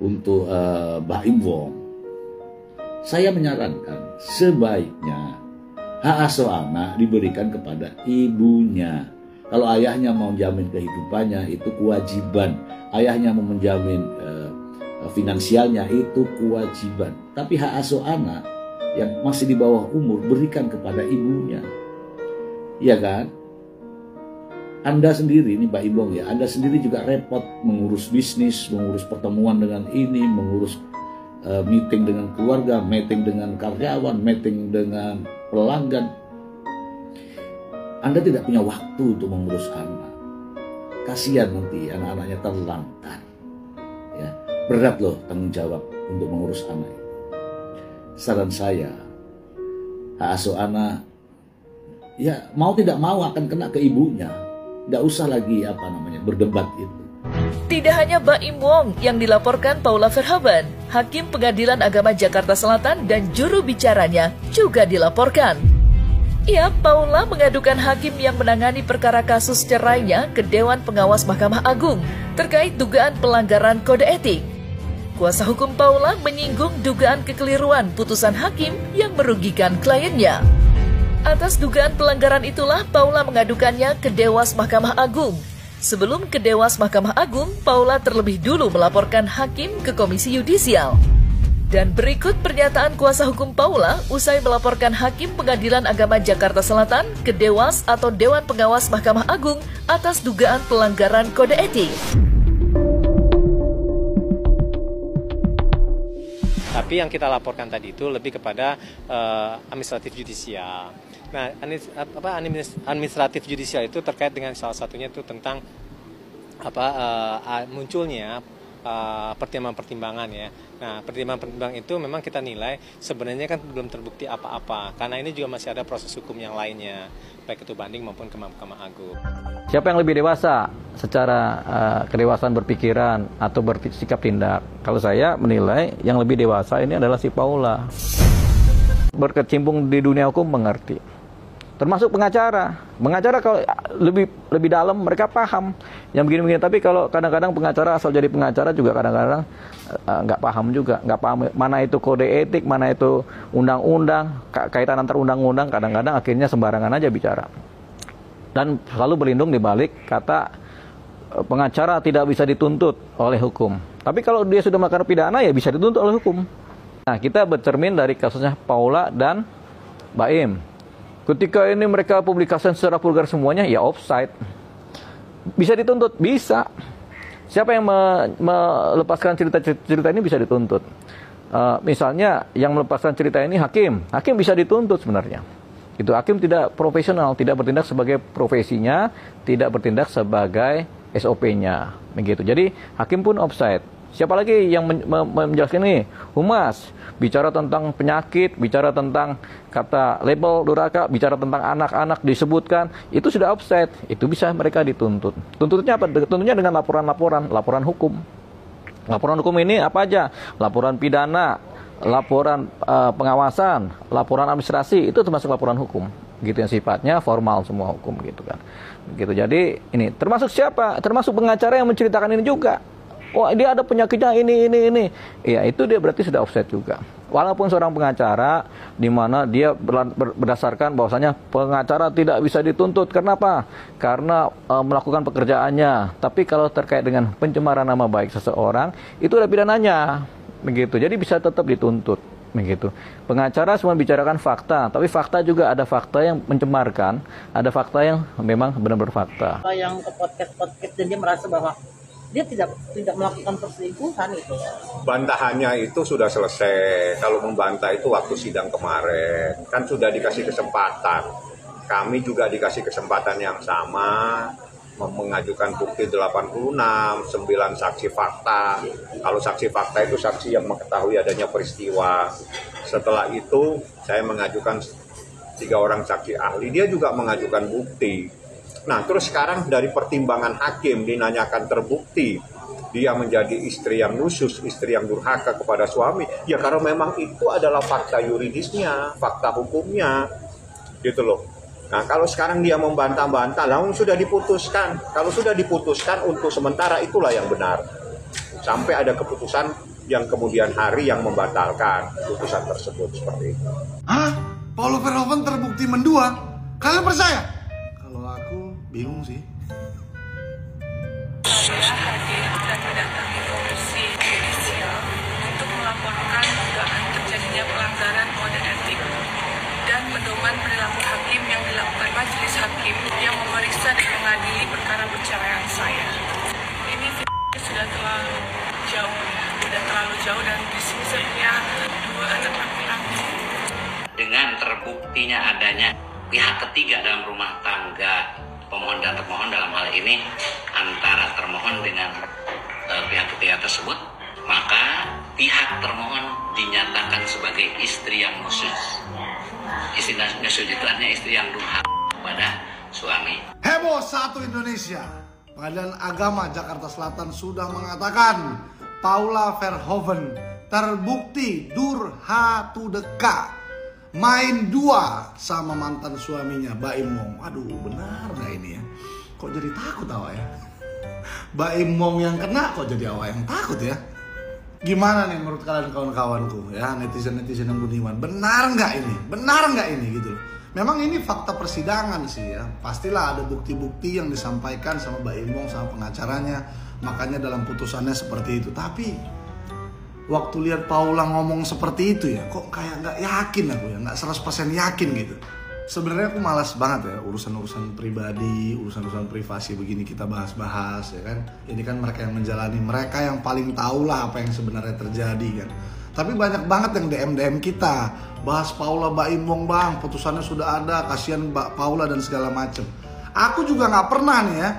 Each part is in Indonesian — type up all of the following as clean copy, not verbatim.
untuk Baim Wong, saya menyarankan sebaiknya hak asuh anak diberikan kepada ibunya. Kalau ayahnya mau menjamin kehidupannya, itu kewajiban. Ayahnya mau menjamin finansialnya, itu kewajiban. Tapi hak asuh anak yang masih di bawah umur berikan kepada ibunya. Iya kan? Anda sendiri, ini Mbak Imbong ya, Anda sendiri juga repot mengurus bisnis, mengurus pertemuan dengan ini, mengurus meeting dengan keluarga, meeting dengan karyawan, meeting dengan pelanggan. Anda tidak punya waktu untuk mengurus anak. Kasihan nanti anak-anaknya terlantar. Ya, berat loh tanggung jawab untuk mengurus anak. Saran saya, hak asuh anak, ya mau tidak mau akan kena ke ibunya. Tidak usah lagi berdebat itu. Tidak hanya Baim Wong yang dilaporkan Paula Verhoeven, Hakim Pengadilan Agama Jakarta Selatan dan juru bicaranya juga dilaporkan. Ya, Paula mengadukan hakim yang menangani perkara kasus cerainya ke Dewan Pengawas Mahkamah Agung terkait dugaan pelanggaran kode etik. Kuasa hukum Paula menyinggung dugaan kekeliruan putusan hakim yang merugikan kliennya. Atas dugaan pelanggaran itulah Paula mengadukannya ke Dewas Mahkamah Agung. Sebelum ke Dewas Mahkamah Agung, Paula terlebih dulu melaporkan hakim ke Komisi Yudisial. Dan berikut pernyataan kuasa hukum Paula usai melaporkan Hakim Pengadilan Agama Jakarta Selatan ke Dewas atau Dewan Pengawas Mahkamah Agung atas dugaan pelanggaran kode etik. Tapi yang kita laporkan tadi itu lebih kepada administratif judisial. Nah, administratif judisial itu terkait dengan salah satunya itu tentang munculnya pertimbangan-pertimbangan ya. Nah, pertimbangan-pertimbangan itu memang kita nilai sebenarnya kan belum terbukti apa-apa, karena ini juga masih ada proses hukum yang lainnya, baik itu banding maupun ke Mahkamah Agung. Siapa yang lebih dewasa secara kedewasaan berpikiran atau bersikap tindak? Kalau saya menilai yang lebih dewasa ini adalah si Paula. Berkecimpung di dunia hukum mengerti. Termasuk pengacara. Pengacara kalau lebih dalam mereka paham yang begini-begini. Tapi kalau kadang-kadang pengacara asal jadi pengacara juga kadang-kadang nggak paham juga, nggak paham mana itu kode etik, mana itu undang-undang, kaitan antar undang-undang. Kadang-kadang akhirnya sembarangan aja bicara. Dan selalu berlindung di balik kata pengacara tidak bisa dituntut oleh hukum. Tapi kalau dia sudah melakukan pidana ya bisa dituntut oleh hukum. Nah, kita bercermin dari kasusnya Paula dan Baim. Ketika ini mereka publikasikan secara vulgar semuanya, ya offside. Bisa dituntut? Bisa. Siapa yang melepaskan cerita ini bisa dituntut. Misalnya yang melepaskan cerita ini hakim. Hakim bisa dituntut sebenarnya. Itu hakim tidak profesional, tidak bertindak sebagai profesinya, tidak bertindak sebagai SOP-nya. Begitu. Jadi hakim pun offside. Siapa lagi yang menjelaskan ini? Humas, bicara tentang penyakit, bicara tentang kata label durhaka, bicara tentang anak-anak disebutkan, itu sudah offset, itu bisa mereka dituntut. Tuntutnya apa? Tentunya dengan laporan hukum. Laporan hukum ini apa aja? Laporan pidana, laporan pengawasan, laporan administrasi, itu termasuk laporan hukum. Gitu yang sifatnya formal semua hukum gitu kan. Gitu. Jadi ini termasuk siapa? Termasuk pengacara yang menceritakan ini juga. Oh, dia ada penyakitnya ini. Ya, itu dia berarti sudah offset juga. Walaupun seorang pengacara di mana dia berdasarkan bahwasanya pengacara tidak bisa dituntut. Kenapa? Karena melakukan pekerjaannya. Tapi kalau terkait dengan pencemaran nama baik seseorang, itu ada pidananya. Begitu. Jadi bisa tetap dituntut. Begitu. Pengacara cuma bicarakan fakta, tapi fakta juga ada fakta yang mencemarkan, ada fakta yang memang benar-benar fakta. Yang ke podcast dan dia merasa bahwa dia tidak melakukan perselingkuhan itu. Bantahannya itu sudah selesai. Kalau membantah itu waktu sidang kemarin. Kan sudah dikasih kesempatan. Kami juga dikasih kesempatan yang sama. Mengajukan bukti 86, 9 saksi fakta. Kalau saksi fakta itu saksi yang mengetahui adanya peristiwa. Setelah itu saya mengajukan 3 orang saksi ahli. Dia juga mengajukan bukti. Nah, terus sekarang dari pertimbangan hakim dinanyakan terbukti dia menjadi istri yang nusyus, istri yang durhaka kepada suami. Ya karena memang itu adalah fakta yuridisnya, fakta hukumnya, gitu loh. Nah, kalau sekarang dia membantah-bantah, lalu sudah diputuskan. Kalau sudah diputuskan untuk sementara itulah yang benar. Sampai ada keputusan yang kemudian hari yang membatalkan putusan tersebut seperti itu. Hah? Paula Verhoeven terbukti mendua? Kalian percaya? Kalau aku bingung sih. Saya hadir dan mendatangi Komisi Yudisial untuk melaporkan dugaan terjadinya pelanggaran kode etik dan pedoman perilaku hakim yang dilakukan majelis hakim yang memeriksa dan mengadili perkara perceraian saya. Ini sudah terlalu jauh dan di sini saya punya 2 anak laki-laki. Dengan terbuktinya adanya pihak ketiga dalam rumah tangga pemohon dan termohon, dalam hal ini antara termohon dengan pihak ketiga tersebut, maka pihak termohon dinyatakan sebagai istri yang nusyuz. Istri nusyuz itu artinya istri yang durhaka kepada suami. Heboh satu Indonesia. Pengadilan Agama Jakarta Selatan sudah mengatakan Paula Verhoeven terbukti durhaka, main dua sama mantan suaminya Baim Wong. Aduh, benar nggak ini ya? Kok jadi takut awak ya? Baim Wong yang kena, kok jadi awak yang takut ya? Gimana nih menurut kalian kawan-kawanku ya, netizen-netizen yang budiman? Benar nggak ini? Benar nggak ini gitu loh? Memang ini fakta persidangan sih ya. Pastilah ada bukti-bukti yang disampaikan sama Baim Wong sama pengacaranya. Makanya dalam putusannya seperti itu. Tapi waktu lihat Paula ngomong seperti itu ya, kok kayak nggak yakin aku ya, nggak 100% yakin gitu. Sebenarnya aku malas banget ya urusan-urusan pribadi, urusan-urusan privasi begini kita bahas-bahas ya kan. Ini kan mereka yang menjalani, mereka yang paling tahu lah apa yang sebenarnya terjadi kan. Tapi banyak banget yang DM kita bahas Paula Baim Wong bang, putusannya sudah ada, kasihan Paula dan segala macem. Aku juga nggak pernah nih ya,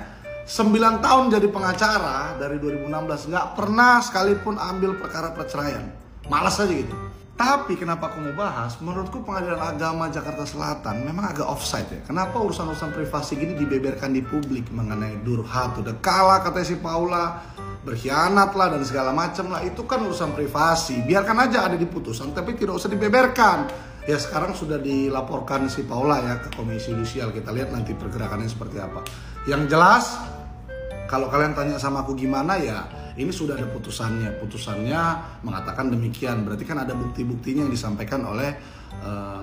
9 tahun jadi pengacara dari 2016 nggak pernah sekalipun ambil perkara perceraian, malas aja gitu. Tapi kenapa aku mau bahas? Menurutku Pengadilan Agama Jakarta Selatan memang agak offside ya. Kenapa urusan-urusan privasi gini dibeberkan di publik mengenai durhaka, udah kalah katanya si Paula, berkhianat lah dan segala macam lah. Itu kan urusan privasi. Biarkan aja ada di putusan, tapi tidak usah dibeberkan. Ya sekarang sudah dilaporkan si Paula ya ke Komisi Yudisial. Kita lihat nanti pergerakannya seperti apa. Yang jelas, kalau kalian tanya sama aku gimana ya, ini sudah ada putusannya. Putusannya mengatakan demikian. Berarti kan ada bukti-buktinya yang disampaikan oleh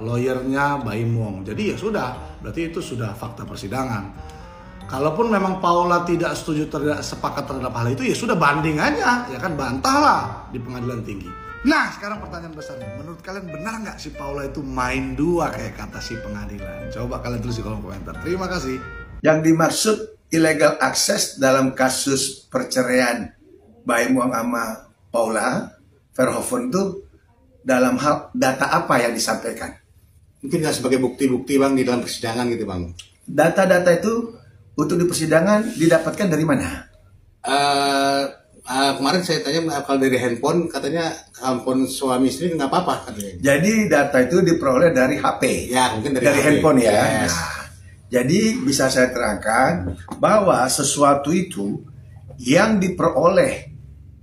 lawyernya Baim Wong. Jadi ya sudah, berarti itu sudah fakta persidangan. Kalaupun memang Paula tidak setuju, tidak sepakat terhadap hal itu, ya sudah banding aja, ya kan, bantahlah di pengadilan tinggi. Nah sekarang pertanyaan besarnya, menurut kalian benar nggak si Paula itu main dua kayak kata si pengadilan? Coba kalian tulis di kolom komentar. Terima kasih. Yang dimaksud illegal access dalam kasus perceraian Baim Wong sama Paula Verhoeven itu dalam hal data apa yang disampaikan? Mungkin nggak sebagai bukti-bukti bang di dalam persidangan gitu bang. Data-data itu untuk di persidangan didapatkan dari mana? Kemarin saya tanya kalau dari handphone, katanya handphone suami istri nggak apa-apa katanya. Jadi data itu diperoleh dari HP. Ya mungkin dari handphone ya. Yes. Nah, jadi bisa saya terangkan bahwa sesuatu itu yang diperoleh,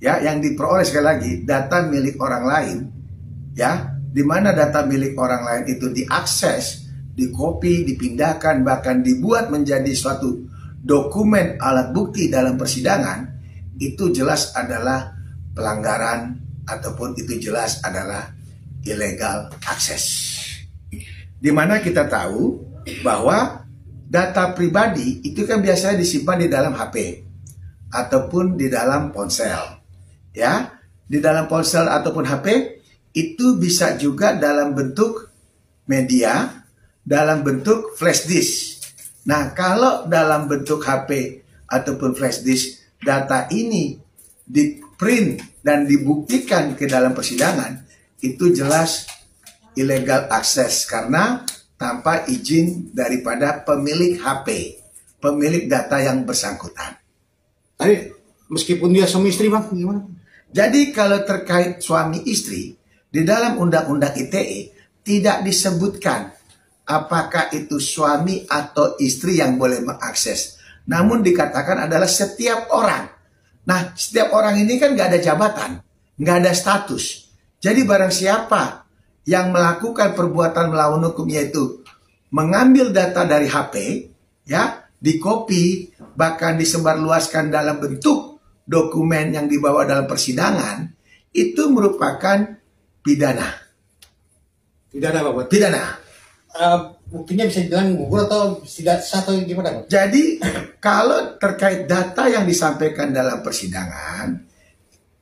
ya, yang diperoleh sekali lagi data milik orang lain, ya, di mana data milik orang lain itu diakses, dikopi, dipindahkan, bahkan dibuat menjadi suatu dokumen alat bukti dalam persidangan, itu jelas adalah pelanggaran ataupun itu jelas adalah illegal access. Di mana kita tahu bahwa data pribadi itu kan biasanya disimpan di dalam HP ataupun di dalam ponsel. Ya, di dalam ponsel ataupun HP itu bisa juga dalam bentuk media, dalam bentuk flash disk. Nah, kalau dalam bentuk HP ataupun flash disk, data ini di-print dan dibuktikan ke dalam persidangan, itu jelas illegal access karena tanpa izin daripada pemilik HP, pemilik data yang bersangkutan. Tapi meskipun dia suami istri bang, gimana? Jadi kalau terkait suami istri, di dalam Undang-Undang ITE tidak disebutkan apakah itu suami atau istri yang boleh mengakses. Namun dikatakan adalah setiap orang. Nah, setiap orang ini kan nggak ada jabatan, nggak ada status. Jadi barang siapa yang melakukan perbuatan melawan hukum, yaitu mengambil data dari HP, ya, dikopi, bahkan disebarluaskan dalam bentuk dokumen yang dibawa dalam persidangan, itu merupakan pidana. Pidana apa, Bos? Pidana. Buktinya bisa dibilang gugur atau tidak sah atau gimana, Bos? Jadi kalau terkait data yang disampaikan dalam persidangan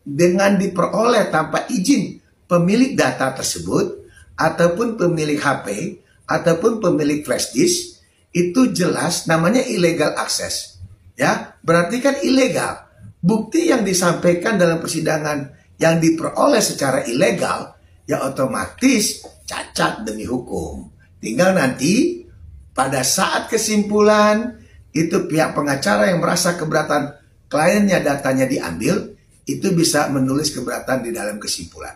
dengan diperoleh tanpa izin pemilik data tersebut ataupun pemilik HP ataupun pemilik flash disk, itu jelas namanya illegal access. Ya, berarti kan ilegal. Bukti yang disampaikan dalam persidangan yang diperoleh secara ilegal, ya otomatis cacat demi hukum. Tinggal nanti pada saat kesimpulan itu pihak pengacara yang merasa keberatan kliennya datanya diambil, itu bisa menulis keberatan di dalam kesimpulan.